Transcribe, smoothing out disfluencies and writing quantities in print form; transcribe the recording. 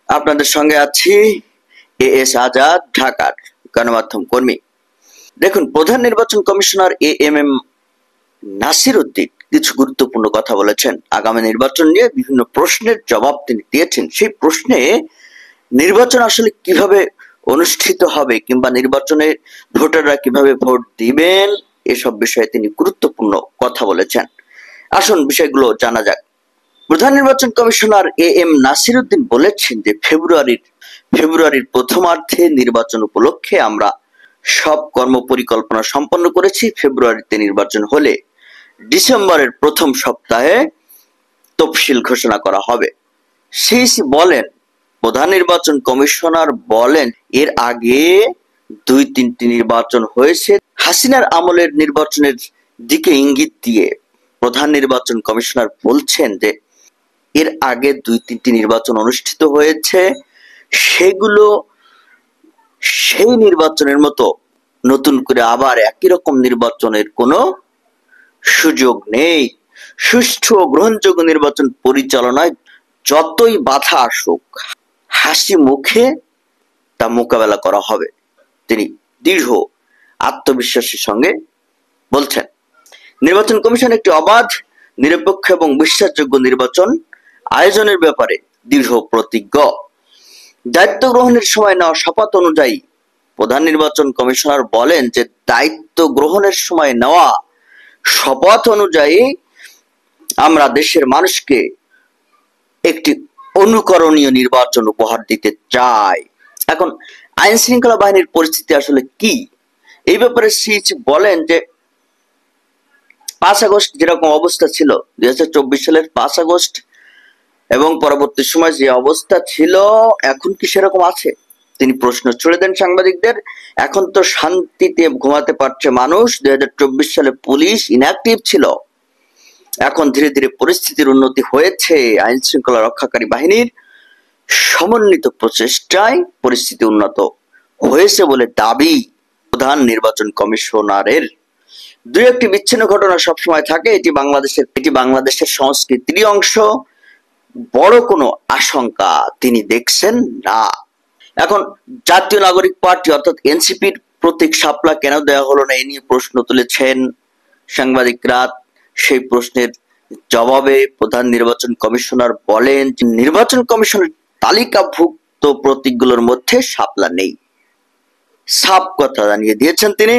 আপনাদের সঙ্গে আছি এএস আজাদ, ঢাকার গণমাধ্যম কর্মী। দেখুন, প্রধান নির্বাচন কমিশনার এএমএম নাসির উদ্দিন কিছু গুরুত্বপূর্ণ কথা বলেছেন। আগামী নির্বাচন নিয়ে বিভিন্ন প্রশ্নের জবাব তিনি দিয়েছেন। সেই প্রশ্নে নির্বাচন আসলে কিভাবে অনুষ্ঠিত হবে কিংবা নির্বাচনে ভোটাররা কিভাবে ভোট দিবেন, এসব বিষয়ে তিনি গুরুত্বপূর্ণ কথা বলেছেন। আসুন বিষয়গুলো জানা যাক। প্রধান নির্বাচন কমিশনার এএম নাসির উদ্দিন বলেছেন যে ফেব্রুয়ারির প্রথমার্ধে নির্বাচন উপলক্ষে আমরা সব কর্মপরিকল্পনা সম্পন্ন করেছি। ফেব্রুয়ারিতে নির্বাচন হলে ডিসেম্বরের প্রথম সপ্তাহে তফসিল ঘোষণা করা হবে। সিইসি বলেন, প্রধান নির্বাচন কমিশনার বলেন, এর আগে 2-3টি নির্বাচন হয়েছে। হাসিনার আমলের নির্বাচনের দিকে ইঙ্গিত দিয়ে প্রধান নির্বাচন কমিশনার বলছেন যে এর আগে 2-3টি নির্বাচন অনুষ্ঠিত হয়েছে, সেগুলো সেই নির্বাচনের মতো নতুন করে আবার একই রকম নির্বাচনের কোনো সুযোগ নেই। সুষ্ঠু ও গ্রহণযোগ্য নির্বাচন পরিচালনায় যতই বাধা আসুক হাসি মুখে তা মোকাবেলা করা হবে, তিনি দৃঢ় আত্মবিশ্বাসের সঙ্গে বলছেন। নির্বাচন কমিশন একটি অবাধ, নিরপেক্ষ এবং বিশ্বাসযোগ্য নির্বাচন আয়োজনের ব্যাপারে দৃঢ় প্রতিজ্ঞ। দায়িত্ব গ্রহণের সময় নেওয়া শপথ অনুযায়ী প্রধান নির্বাচন কমিশনার বলেন যে দায়িত্ব গ্রহণের সময় নেওয়া শপথ অনুযায়ী আমরা দেশের মানুষকে একটি অনুকরণীয় নির্বাচন উপহার দিতে চাই। এখন আইন শৃঙ্খলা বাহিনীর পরিস্থিতি আসলে কি, এই ব্যাপারে সিইসি বলেন যে 5 আগস্ট যেরকম অবস্থা ছিল 2024 সালের 5 আগস্ট এবং পরবর্তী সময় যে অবস্থা ছিল এখন কি সেরকম আছে? তিনি প্রশ্ন ছুড়ে দেন সাংবাদিকদের। এখন তো শান্তিতে ঘুমাতে পারছে মানুষ। 2024 সালে পুলিশ ইনঅ্যাক্টিভ ছিল, এখন ধীরে ধীরে পরিস্থিতির উন্নতি হয়েছে। আইন শৃঙ্খলা রক্ষাকারী বাহিনীর সমন্বিত প্রচেষ্টায় পরিস্থিতি উন্নত হয়েছে বলে দাবি প্রধান নির্বাচন কমিশনারের। 2-1টি বিচ্ছিন্ন ঘটনা সবসময় থাকে, এটি বাংলাদেশের সংস্কৃতির অংশ। বড় কোনো আশঙ্কা তিনি দেখছেন না। এখন জাতীয় নাগরিক পার্টি অর্থাৎ এনসিপির প্রতীক শাপলা কেন দেওয়া হলো না, এ নিয়ে প্রশ্ন তুলেছেন সাংবাদিকরা। সেই প্রশ্নের জবাবে প্রধান নির্বাচন কমিশনার বলেন যে নির্বাচন কমিশনের তালিকাভুক্ত প্রতীকগুলোর মধ্যে শাপলা নেই। সাফ কথা জানিয়ে দিয়েছেন তিনি।